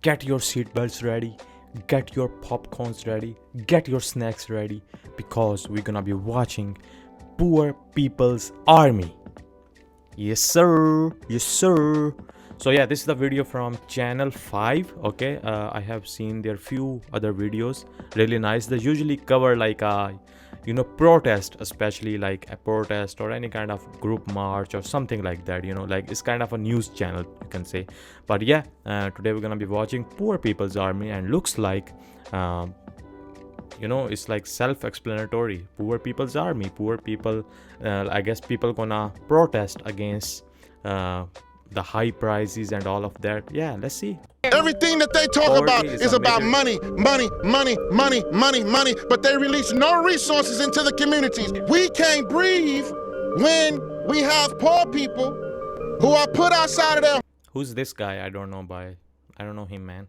Get your seatbelts ready, get your popcorns ready, get your snacks ready, because we're gonna be watching Poor People's Army. Yes sir, yes sir. So yeah, this is the video from channel 5. Okay, I have seen their few other videos, really nice. They usually cover like protest, especially like a protest or any kind of group march or something like that, like it's kind of a news channel, you can say. But yeah, today we're gonna be watching Poor People's Army, and looks like it's like self-explanatory. Poor People's Army, poor people, I guess people gonna protest against the high prices and all of that. Yeah, let's see. Everything that they talk about is about money, money, money, money, money, money, but they release no resources into the communities. We can't breathe when we have poor people who are put outside of their Who's this guy? I don't know him, man.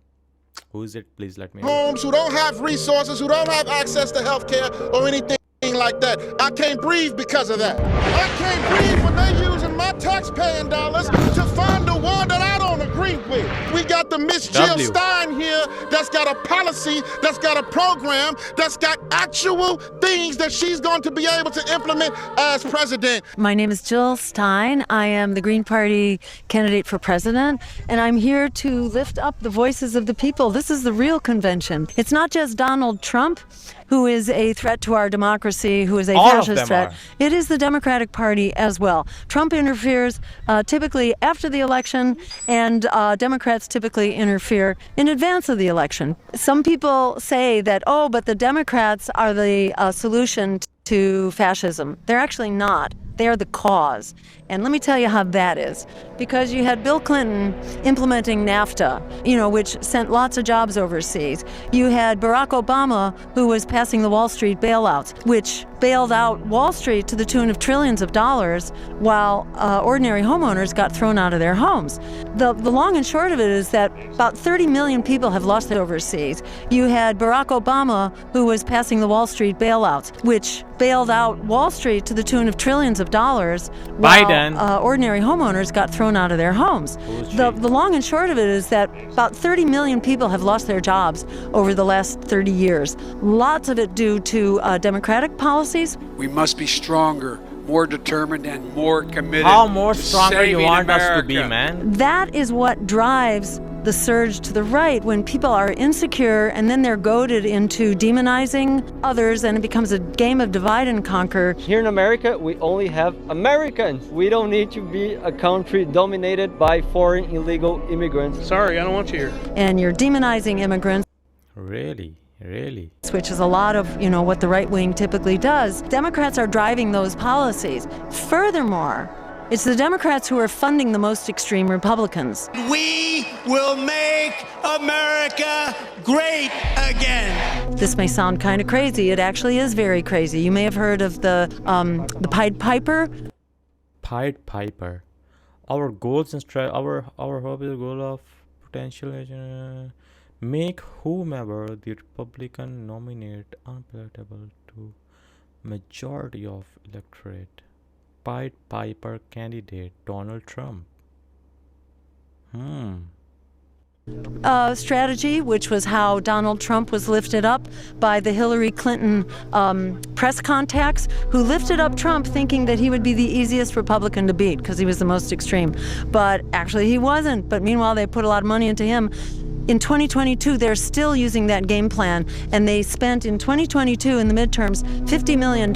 Who is it? Please let me know. homes, who don't have resources, who don't have access to health care or anything like that. I can't breathe because of that. I can't breathe when they're using my taxpaying dollars to fund the war that I don't agree with. We got the Miss Jill Stein here that's got a policy, that's got a program, that's got actual things that she's going to be able to implement as president. My name is Jill Stein. I am the Green Party candidate for president, and I'm here to lift up the voices of the people. This is the real convention. It's not just Donald Trump, who is a threat to our democracy, who is a fascist threat. It is the Democratic Party as well. Trump interferes typically after the election, and Democrats typically interfere in advance of the election. Some people say that, oh, but the Democrats are the solution to fascism. They're actually not. They are the cause. And let me tell you how that is. Because you had Bill Clinton implementing NAFTA, which sent lots of jobs overseas. You had Barack Obama, who was passing the Wall Street bailouts, which bailed out Wall Street to the tune of trillions of dollars, while ordinary homeowners got thrown out of their homes. The long and short of it is that about 30 million people have lost it overseas. You had Barack Obama, who was passing the Wall Street bailouts, which bailed out Wall Street to the tune of trillions of dollars, while ordinary homeowners got thrown out of their homes. The long and short of it is that about 30 million people have lost their jobs over the last 30 years. Lots of it due to Democratic policies. We must be stronger, more determined, and more committed. How more stronger you want America. us to be, man? That is what drives the surge to the right, when people are insecure and then they're goaded into demonizing others, and it becomes a game of divide and conquer. Here in America, we only have Americans. We don't need to be a country dominated by foreign illegal immigrants. Sorry, I don't want you here. And you're demonizing immigrants. Really? Which is a lot of, what the right wing typically does. Democrats are driving those policies. Furthermore, it's the Democrats who are funding the most extreme Republicans. We will make America great again. This may sound kind of crazy. It actually is very crazy. You may have heard of the Pied Piper. Pied Piper. Our goals and our hope is the goal of potential make whomever the Republican nominate unpalatable to majority of electorate. Pied Piper candidate Donald Trump. Strategy, which was how Donald Trump was lifted up by the Hillary Clinton press contacts, who lifted up Trump thinking that he would be the easiest Republican to beat because he was the most extreme. But actually he wasn't. But meanwhile, they put a lot of money into him. In 2022, they're still using that game plan, and they spent in 2022 in the midterms $50 million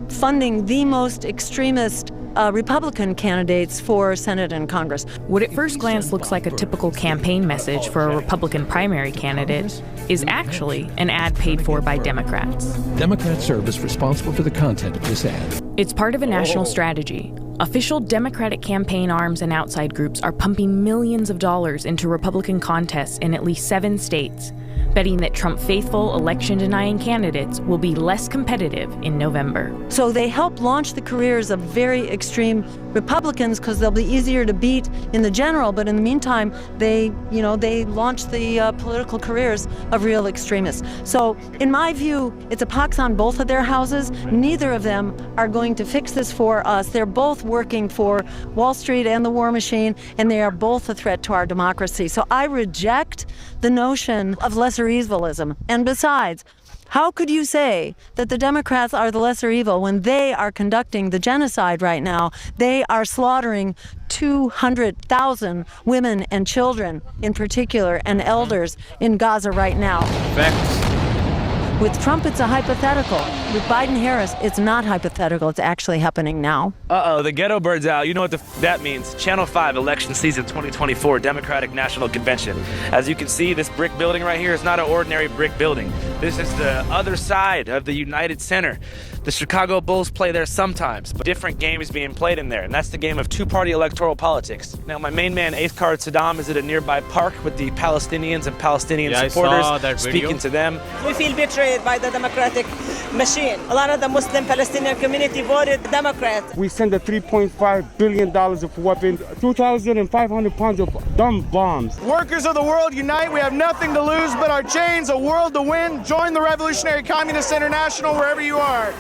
funding the most extremist Republican candidates for Senate and Congress. What at first glance looks like a typical campaign message for a Republican primary candidate is actually an ad paid for by Democrats. Democrat serve is responsible for the content of this ad. It's part of a national strategy. Official Democratic campaign arms and outside groups are pumping millions of dollars into Republican contests in at least 7 states, betting that Trump-faithful, election-denying candidates will be less competitive in November. So they help launch the careers of very extreme Republicans because they'll be easier to beat in the general, but in the meantime, they launch the political careers of real extremists. So in my view, it's a pox on both of their houses. Neither of them are going to fix this for us. They're both working for Wall Street and the war machine, and they are both a threat to our democracy. So I reject the notion of lesser evilism. And besides, how could you say that the Democrats are the lesser evil when they are conducting the genocide right now? They are slaughtering 200,000 women and children in particular, and elders in Gaza right now. Facts. With Trump, it's a hypothetical. With Biden-Harris, it's not hypothetical. It's actually happening now. Uh-oh, the ghetto bird's out. You know what that means. Channel 5 election season 2024 Democratic National Convention. As you can see, this brick building right here is not an ordinary brick building. This is the other side of the United Center. The Chicago Bulls play there sometimes, but different game is being played in there, and that's the game of two-party electoral politics. Now, my main man, Eighth Card Saddam, is at a nearby park with the Palestinians and Palestinian supporters, I saw that video. speaking to them. We feel betrayed by the Democratic machine. A lot of the Muslim Palestinian community voted Democrat. We send the $3.5 billion of weapons, 2,500 pounds of dumb bombs. Workers of the world unite. We have nothing to lose but our chains, a world to win. Join the Revolutionary Communist International wherever you are.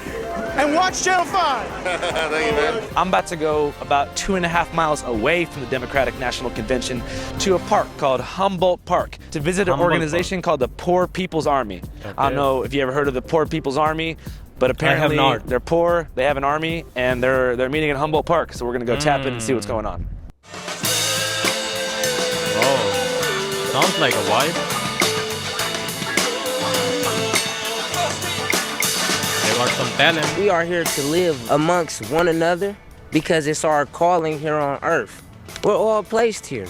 And watch Channel 5. Thank you, man. I'm about to go about 2.5 miles away from the Democratic National Convention to a park called Humboldt Park to visit an organization called the Poor People's Army. Okay. I don't know if you ever heard of the Poor People's Army, but apparently they're poor, they have an army, and they're meeting in Humboldt Park. So we're gonna go tap in and see what's going on. Oh, sounds like a vibe. Some talent. We are here to live amongst one another because it's our calling here on earth. We're all placed here.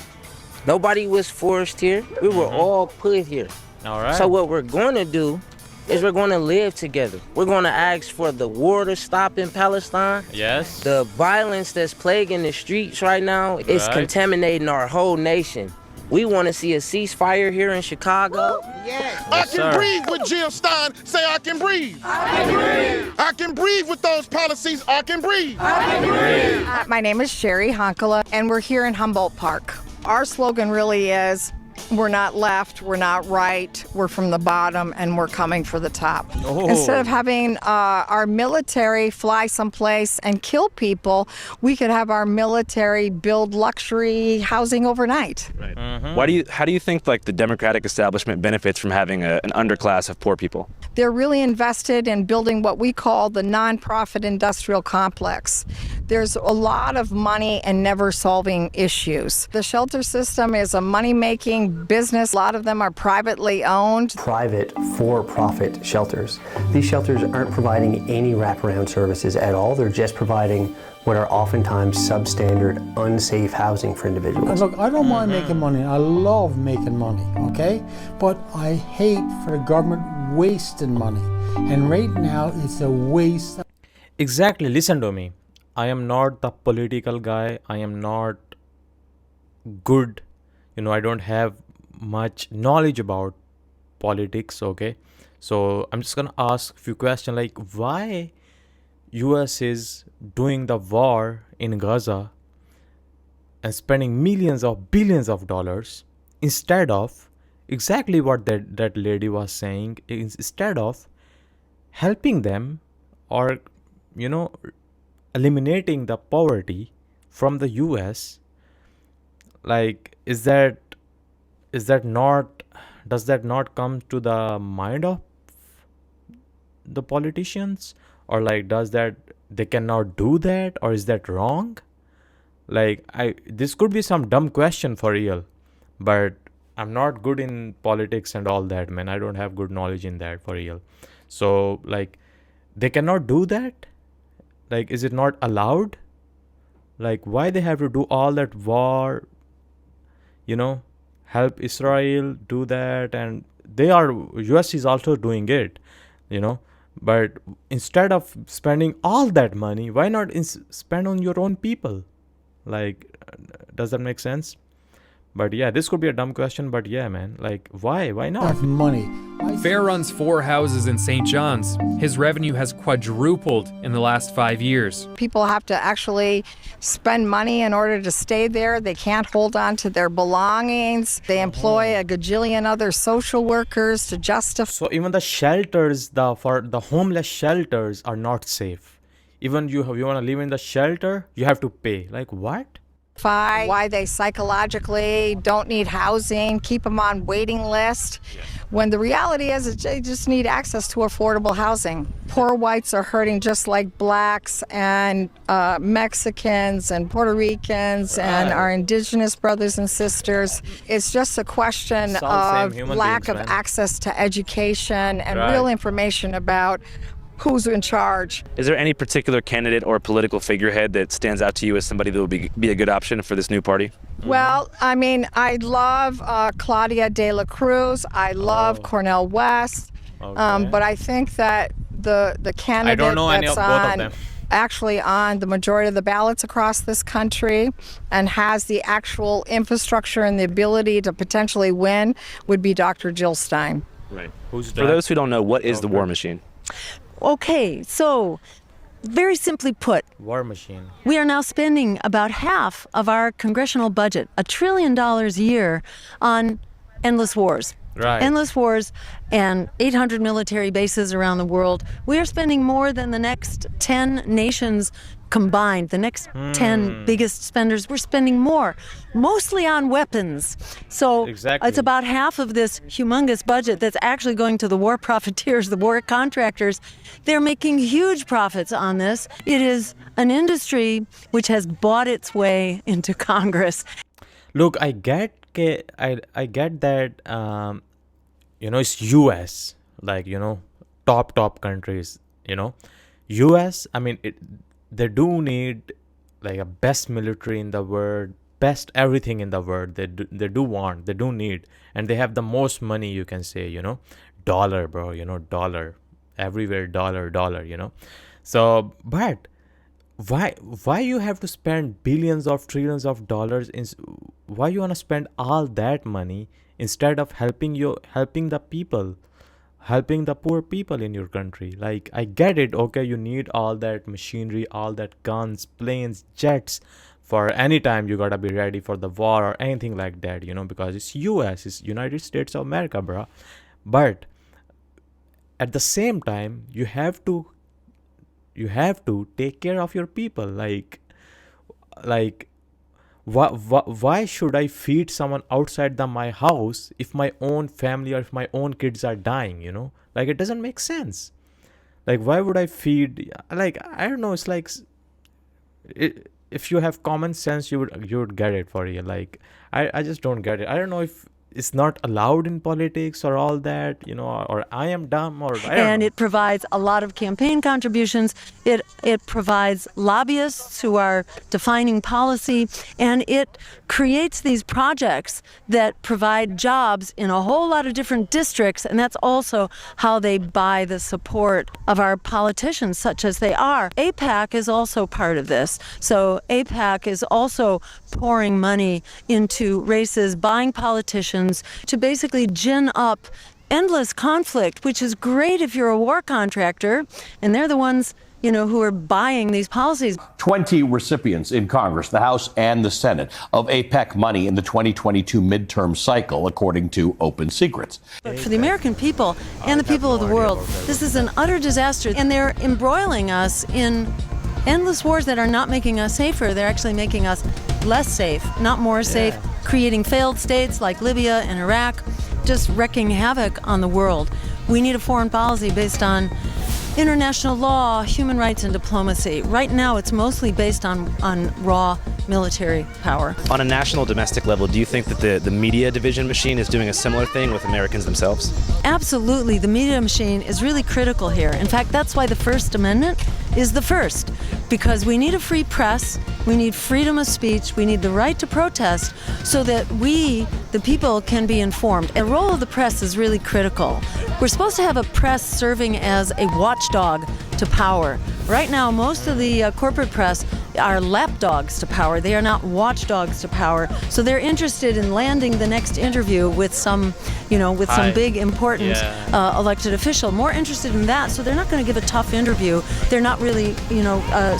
Nobody was forced here. We were all put here. All right. So what we're going to do is we're going to live together. We're going to ask for the war to stop in Palestine. Yes. The violence that's plaguing the streets right now is contaminating our whole nation. We want to see a ceasefire here in Chicago. Yes. I can breathe with Jill Stein. Say I can breathe. I can breathe. I can breathe with those policies. I can breathe. I can breathe. My name is Sherry Honkala, and we're here in Humboldt Park. Our slogan really is, we're not left, we're not right, we're from the bottom, and we're coming for the top. Oh. Instead of having our military fly someplace and kill people, we could have our military build luxury housing overnight. Right. How do you think like the Democratic establishment benefits from having an underclass of poor people? They're really invested in building what we call the nonprofit industrial complex. There's a lot of money and never solving issues. The shelter system is a money-making business. A lot of them are privately owned. Private for-profit shelters. These shelters aren't providing any wraparound services at all. They're just providing what are oftentimes substandard, unsafe housing for individuals. Look, I don't mind making money. I love making money, okay? But I hate for the government wasting money. And right now, it's a waste. Exactly. Listen to me. I am not the political guy. I am not good. I don't have much knowledge about politics, okay? So I'm just gonna ask a few questions like why US is doing the war in Gaza and spending millions of billions of dollars instead of exactly what that lady was saying, instead of helping them or eliminating the poverty from the US. Like does that not come to the mind of the politicians, or like does that they cannot do that, or is that wrong? Like this could be some dumb question for real, but I'm not good in politics and all that, man. I don't have good knowledge in that for real. So like they cannot do that? Like is it not allowed? Like why they have to do all that war, help Israel do that, and US is also doing it, but instead of spending all that money, why not spend on your own people? Like, does that make sense? But yeah, this could be a dumb question, but yeah, man, like why not? Money. Fair runs 4 houses in St. John's. His revenue has quadrupled in the last 5 years. People have to actually spend money in order to stay there. They can't hold on to their belongings. They employ a gajillion other social workers to justify. So even the shelters, for the homeless shelters are not safe. Even you want to live in the shelter, you have to pay. Like what? Why they psychologically don't need housing, keep them on waiting list, when the reality is they just need access to affordable housing. Poor whites are hurting just like blacks and Mexicans and Puerto Ricans and our indigenous brothers and sisters. It's just a question of lack of access to education and real information about who's in charge. Is there any particular candidate or political figurehead that stands out to you as somebody that would be a good option for this new party? Well, I mean, I love Claudia de la Cruz. I love Cornel West. But I think that the candidate that's actually on the majority of the ballots across this country and has the actual infrastructure and the ability to potentially win would be Dr. Jill Stein. Right. Who's that? For those who don't know, what is the war machine? Okay, so very simply put, war machine. We are now spending about half of our congressional budget, $1 trillion a year, on endless wars. Right. Endless wars and 800 military bases around the world. We are spending more than the next 10 nations combined, the next 10 biggest spenders. We're spending more, mostly on weapons. So it's about half of this humongous budget that's actually going to the war profiteers, the war contractors. They're making huge profits on this. It is an industry which has bought its way into Congress. Look, I get that, it's US, like, top countries, US, I mean, they do need like a best military in the world, best everything in the world. They do need, and they have the most money, you can say, dollar, bro, dollar, everywhere, dollar, So, but why you have to spend billions of trillions of dollars why you want to spend all that money instead of helping the people, helping the poor people in your country? Like, I get it, okay, you need all that machinery, all that guns, planes, jets, for any time you gotta be ready for the war or anything like that, because it's US, it's United States of America, bro. But at the same time, you have to take care of your people. Like why should I feed someone outside my house if my own family or if my own kids are dying, Like, it doesn't make sense. Like, why would I feed, like, I don't know, it's like, if you have common sense, you would get it for you. Like, I just don't get it. I don't know if it's not allowed in politics or all that, or I am dumb, or I don't know. It provides a lot of campaign contributions. It provides lobbyists who are defining policy, and it creates these projects that provide jobs in a whole lot of different districts, and that's also how they buy the support of our politicians, such as they are. AIPAC is also part of this. So AIPAC is also pouring money into races, buying politicians to basically gin up endless conflict, which is great if you're a war contractor, and they're the ones, who are buying these policies. 20 recipients in Congress, the House and the Senate, of AIPAC money in the 2022 midterm cycle, according to Open Secrets. But for the American people and the people of the world, this is an utter disaster, and they're embroiling us in endless wars that are not making us safer. They're actually making us less safe, not more safe, creating failed states like Libya and Iraq, just wreaking havoc on the world. We need a foreign policy based on international law, human rights, and diplomacy. Right now, it's mostly based on raw military power. On a national domestic level, do you think that the media division machine is doing a similar thing with Americans themselves? Absolutely. The media machine is really critical here. In fact, that's why the First Amendment is the first, because we need a free press, we need freedom of speech, we need the right to protest so that we, the people, can be informed. And the role of the press is really critical. We're supposed to have a press serving as a watchdog to power. Right now, most of the corporate press are lapdogs to power. They are not watchdogs to power. So they're interested in landing the next interview with some, some big important elected official. More interested in that. So they're not going to give a tough interview. They're not really,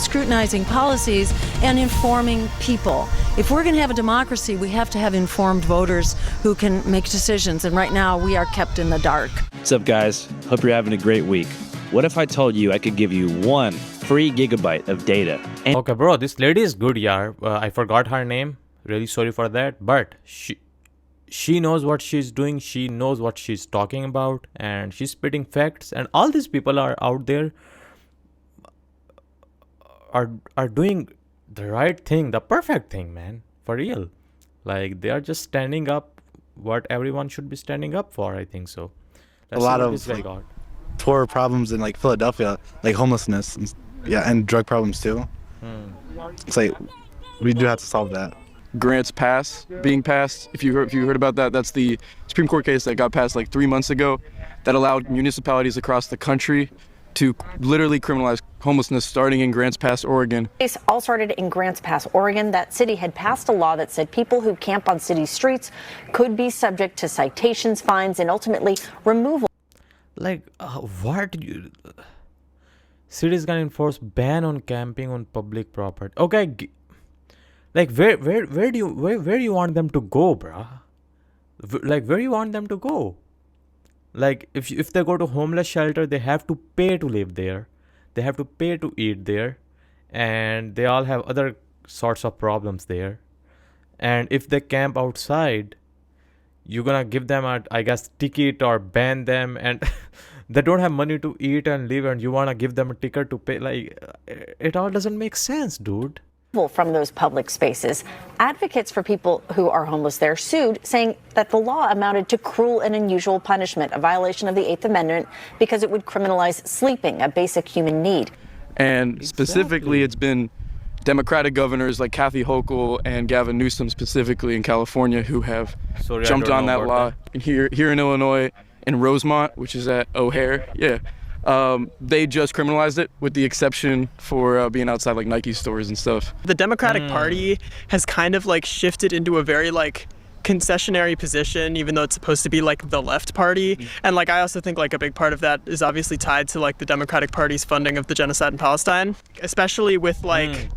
scrutinizing policies and informing people. If we're going to have a democracy, we have to have informed voters who can make decisions. And right now, we are kept in the dark. What's up, guys? Hope you're having a great week. What if I told you I could give you 1 free gigabyte of data? Okay, bro, this lady is good, yaar. I forgot her name. Really sorry for that. But she knows what she's doing. She knows what she's talking about. And she's spitting facts. And all these people are out there are doing the right thing, the perfect thing, man. For real. Like, they are just standing up what everyone should be standing up for, I think so. A lot of poor problems in like Philadelphia, like homelessness, and drug problems too. It's like we do have to solve that. Grants being passed. If you heard about that, that's the Supreme Court case that got passed like 3 months ago, that allowed municipalities across the country to literally criminalize homelessness, starting in Grants Pass, Oregon. Case all started in Grants Pass, Oregon. That city had passed a law that said people who camp on city streets could be subject to citations, fines, and ultimately removal. Like, what you... Cities can enforce ban on camping on public property. Okay, like where do you want them to go, bruh? Like, where do you want them to go? Like, if they go to homeless shelter, they have to pay to live there. They have to pay to eat there. And they all have other sorts of problems there. And if they camp outside, you're gonna give them a, I guess, ticket or ban them. And they don't have money to eat and live. And you wanna give them a ticket to pay. Like, it all doesn't make sense, dude. From those public spaces. Advocates for people who are homeless there sued, saying that the law amounted to cruel and unusual punishment, a violation of the 8th Amendment, because it would criminalize sleeping, a basic human need. And specifically, it's been Democratic governors like Kathy Hochul and Gavin Newsom, specifically in California, who have jumped on that law. And here in Illinois, in Rosemont, which is at O'Hare, they just criminalized it, with the exception for being outside like Nike stores and stuff. The Democratic Party has kind of like shifted into a very like concessionary position, even though it's supposed to be like the left party. And like, I also think like a big part of that is obviously tied to like the Democratic Party's funding of the genocide in Palestine, especially with like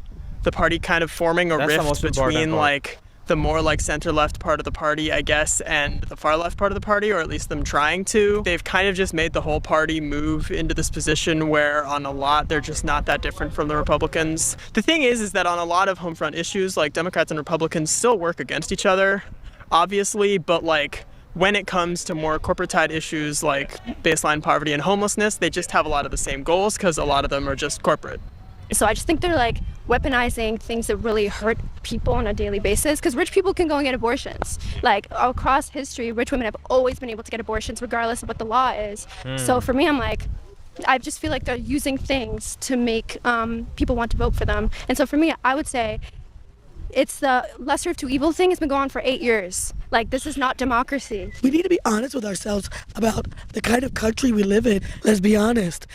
the party kind of forming a rift between like the more like center-left part of the party, I guess, and the far-left part of the party, or at least them trying to. They've kind of just made the whole party move into this position where on a lot they're just not that different from the Republicans. The thing is that on a lot of home front issues, like Democrats and Republicans still work against each other, obviously, but like when it comes to more corporate-tied issues like baseline poverty and homelessness, they just have a lot of the same goals because a lot of them are just corporate. So I just think they're like weaponizing things that really hurt people on a daily basis, because rich people can go and get abortions. Like across history, rich women have always been able to get abortions regardless of what the law is. So for me, I'm like, I just feel like they're using things to make people want to vote for them. And so for me, I would say it's the lesser of two evil thing. It's been going on for 8 years. Like, this is not democracy. We need to be honest with ourselves about the kind of country we live in. Let's be honest.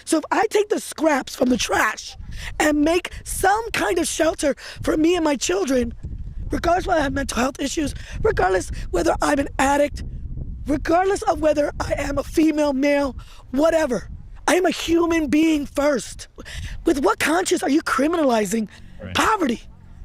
So if I take the scraps from the trash and make some kind of shelter for me and my children, regardless whether I have mental health issues, regardless whether I'm an addict, regardless of whether I am a female, male, whatever, I am a human being first. With what conscience are you criminalizing poverty?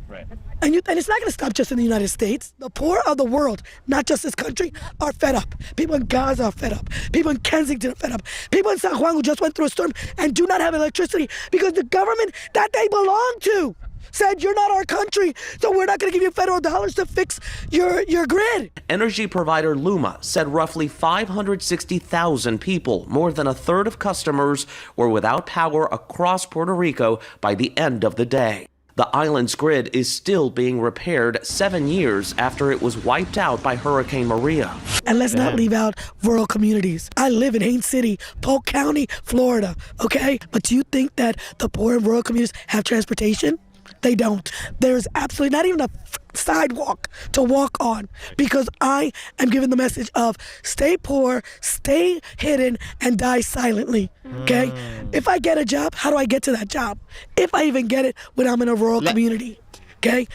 Right. And it's not going to stop just in the United States. The poor of the world, not just this country, are fed up. People in Gaza are fed up. People in Kensington are fed up. People in San Juan who just went through a storm and do not have electricity because the government that they belong to said, you're not our country, so we're not going to give you federal dollars to fix your grid. Energy provider Luma said roughly 560,000 people, more than a third of customers, were without power across Puerto Rico by the end of the day. The island's grid is still being repaired 7 years after it was wiped out by Hurricane Maria. And let's not leave out rural communities. I live in Haines City, Polk County, Florida, okay? But do you think that the poor and rural communities have transportation? They don't. There's absolutely not even a sidewalk to walk on because I am giving the message of stay poor, stay hidden, and die silently, okay? If I get a job, how do I get to that job? If I even get it when I'm in a rural community, okay?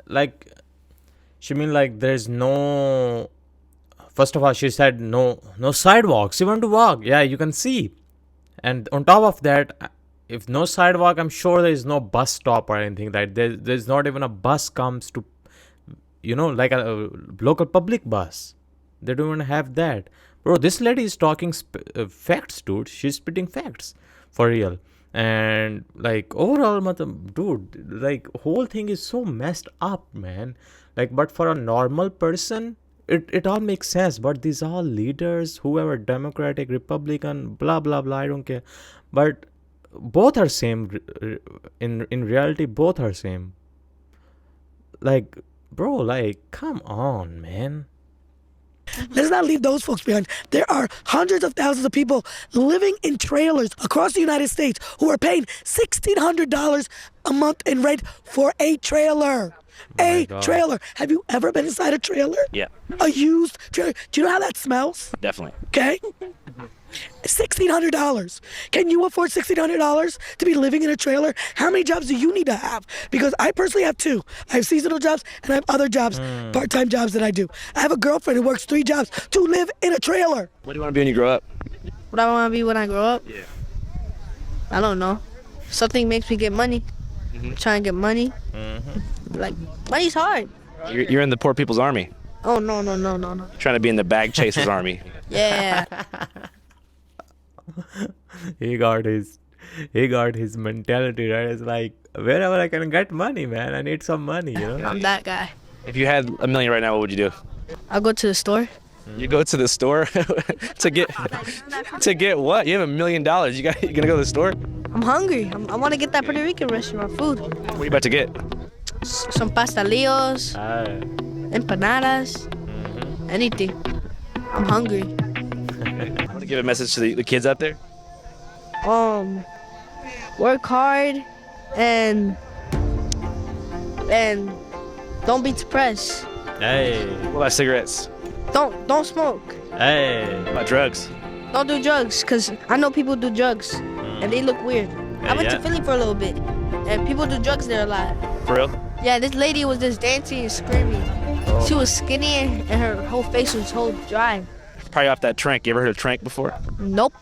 Like, she mean like there's no... First of all, she said no sidewalks. You want to walk, yeah, you can see. And on top of that, if no sidewalk, I'm sure there is no bus stop or anything. Like there's not even a bus comes to, like a local public bus. They don't even have that. Bro, this lady is talking facts, dude. She's spitting facts for real. And like overall, dude, like whole thing is so messed up, man. Like, but for a normal person, it all makes sense. But these all leaders, whoever, Democratic, Republican, blah blah blah, I don't care. But both are same. In reality, both are same. Like, bro, like, come on, man. Let's not leave those folks behind. There are hundreds of thousands of people living in trailers across the United States who are paying $1,600 a month in rent for a trailer. Trailer. Have you ever been inside a trailer? Yeah. A used trailer. Do you know how that smells? Definitely. Okay. $1,600. Can you afford $1,600 to be living in a trailer? How many jobs do you need to have? Because I personally have two. I have seasonal jobs and I have other jobs, part-time jobs that I do. I have a girlfriend who works 3 jobs to live in a trailer. What do you want to be when you grow up? What I want to be when I grow up? Yeah. I don't know. Something makes me get money. Try and get money. Like, money's hard. You're in the poor people's army. Oh, no. Trying to be in the bag chasers army. Yeah. he got his mentality, right? It's like, wherever I can get money, man, I need some money, I'm that guy. If you had $1 million right now, what would you do? I'll go to the store. You go to the store to get what? You have $1 million. You gonna go to the store? I'm hungry. I want to get that Puerto Rican restaurant food. What are you about to get? Some pastelillos, empanadas, anything. I'm hungry. Want to give a message to the kids out there? Work hard and don't be depressed. Hey. What about cigarettes? Don't smoke. Hey. What about drugs? Don't do drugs, because I know people do drugs and they look weird. I went to Philly for a little bit and people do drugs there a lot. For real? Yeah, this lady was just dancing and screaming. She was skinny and her whole face was whole dry. Probably off that trank. You ever heard of trank before? Nope.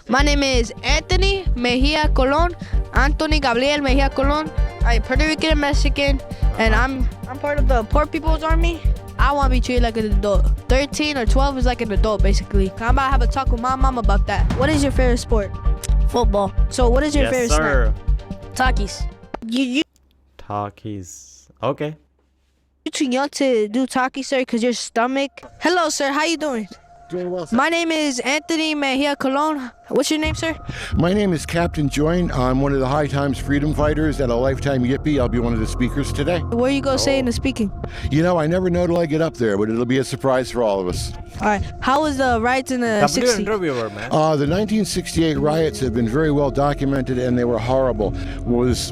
My name is Anthony Mejia Colon. Anthony Gabriel Mejia Colon. I'm Puerto Rican and Mexican, and I'm part of the Poor People's Army. I want to be treated like an adult. 13 or 12 is like an adult, basically. I'm about to have a talk with my mom about that. What is your favorite sport? Football. So what is your favorite snack? Takis. You Takis. Okay. You're too young to do Takis, sir, because your stomach. Hello, sir. How you doing? Doing well, sir. My name is Anthony Mejia Colon. What's your name, sir? My name is Captain Join. I'm one of the High Times freedom fighters at a Lifetime Yippee. I'll be one of the speakers today. Where you go say in the speaking? You know, I never know till I get up there, but it'll be a surprise for all of us. All right. How was the riots in the 60s? Interviewer, man. The 1968 riots have been very well documented, and they were horrible.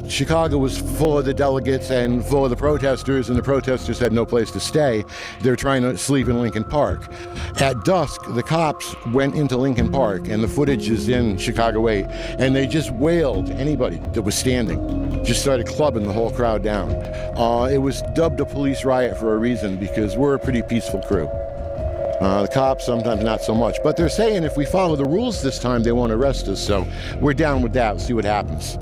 Chicago was full of the delegates and full of the protesters, and the protesters had no place to stay. They're trying to sleep in Lincoln Park. At dusk, the cops went into Lincoln Park, and the footage is in Chicago 8, and they just wailed anybody that was standing. Just started clubbing the whole crowd down. It was dubbed a police riot for a reason, because we're a pretty peaceful crew. The cops, sometimes not so much. But they're saying if we follow the rules this time, they won't arrest us. So we're down with that. We'll see what happens.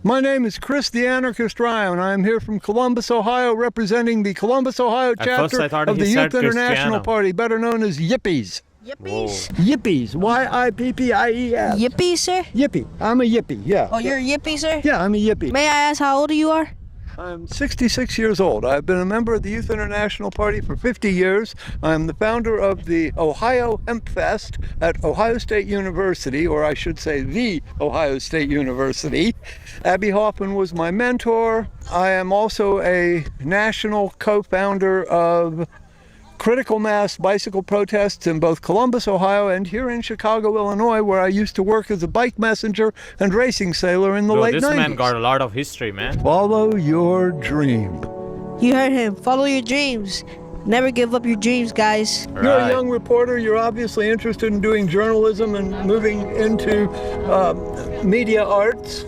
My name is Chris the Anarchist Ryan. I am here from Columbus, Ohio, representing the Columbus, Ohio chapter of the Youth International Party, better known as Yippies. Yippies? Yippies. Y-I-P-P-I-E-S. Yippee, sir? Yippie. I'm a yippie, yeah. Oh, you're a yippee, sir? Yeah, I'm a yippie. May I ask how old you are? I'm 66 years old. I've been a member of the Youth International Party for 50 years. I'm the founder of the Ohio Hemp Fest at Ohio State University, or I should say the Ohio State University. Abby Hoffman was my mentor. I am also a national co-founder of critical mass bicycle protests in both Columbus, Ohio, and here in Chicago, Illinois, where I used to work as a bike messenger and racing sailor in the late 90s. This man got a lot of history, man. Follow your dream. You heard him. Follow your dreams. Never give up your dreams, guys. You're a young reporter. You're obviously interested in doing journalism and moving into media arts.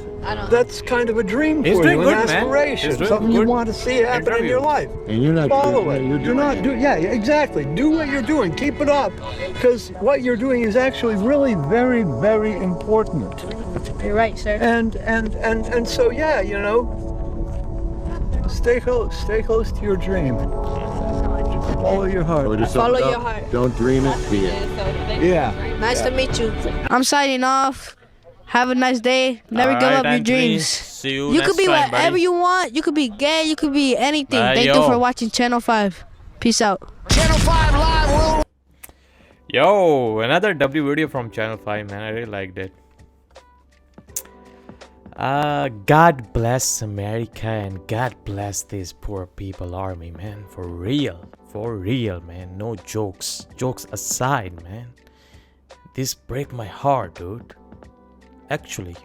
That's kind of a dream for you, an aspiration, something you want to see happen in your life. And you're not follow it. You're not doing. Yeah, exactly. Do what you're doing. Keep it up, because what you're doing is actually really very, very important. You're right, sir. And so yeah, you know, stay close to your dream. Follow your heart. Follow your heart. Don't dream it, be it. Yeah. Nice to meet you. I'm signing off. Have a nice day. Never give up your dreams. See you You next could be time, whatever buddy. you want. You could be gay. You could be anything. Thank yo. you for watching Channel 5. Peace out. Channel 5 Live will. Yo, another W video from Channel 5, man. I really liked it. God bless America and God bless this poor people army, man. For real, man. No jokes. Jokes aside, man. This break my heart, dude. Actually,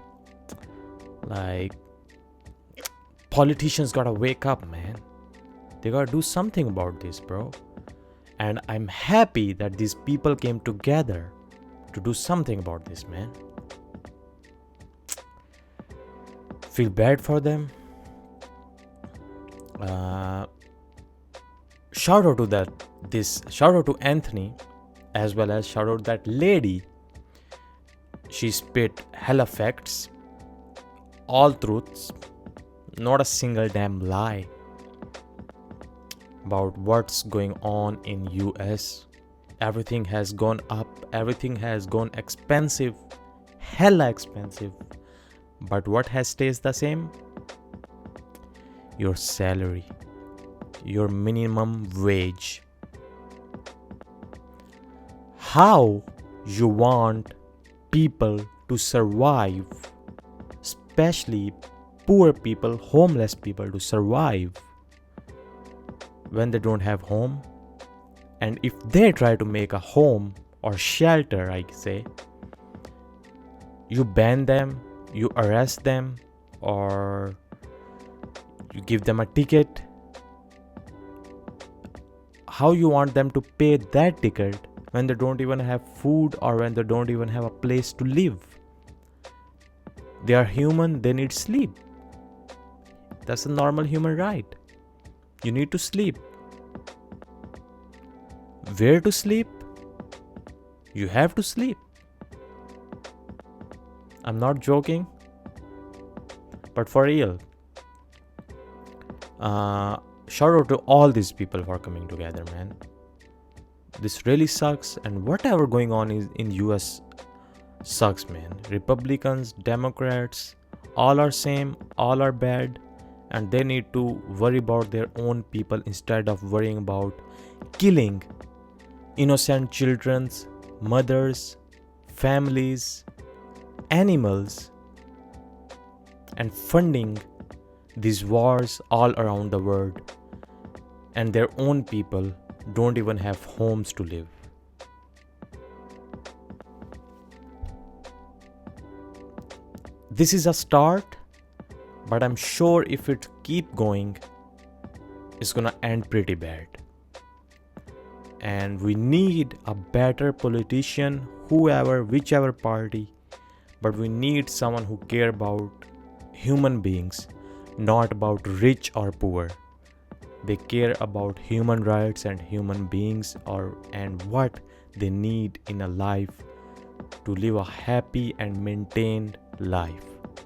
like, politicians gotta wake up, man. They gotta do something about this, bro. And I'm happy that these people came together to do something about this, man. Feel bad for them. Shout out to shout out to Anthony, as well as shout out that lady. She spit hella facts, all truths, not a single damn lie about what's going on in US. Everything has gone up, everything has gone expensive, hella expensive. But what has stays the same? Your salary, your minimum wage. How you want people to survive, especially poor people, homeless people to survive when they don't have home? And if they try to make a home or shelter, I say, you ban them, you arrest them, or you give them a ticket. How you want them to pay that ticket when they don't even have food or when they don't even have a place to live? They are human, they need sleep. That's a normal human right. You need to sleep. Where to sleep? You have to sleep. I'm not joking, but for real. Shout out to all these people for coming together, man. This really sucks, and whatever going on in US sucks, man. Republicans, Democrats, all are same, all are bad, and they need to worry about their own people instead of worrying about killing innocent children's mothers, families, animals, and funding these wars all around the world, and their own people don't even have homes to live. This is a start, but I'm sure if it keep going, it's gonna end pretty bad. And we need a better politician, whichever party, but we need someone who care about human beings, not about rich or poor. They care about human rights and human beings and what they need in a life to live a happy and maintained life.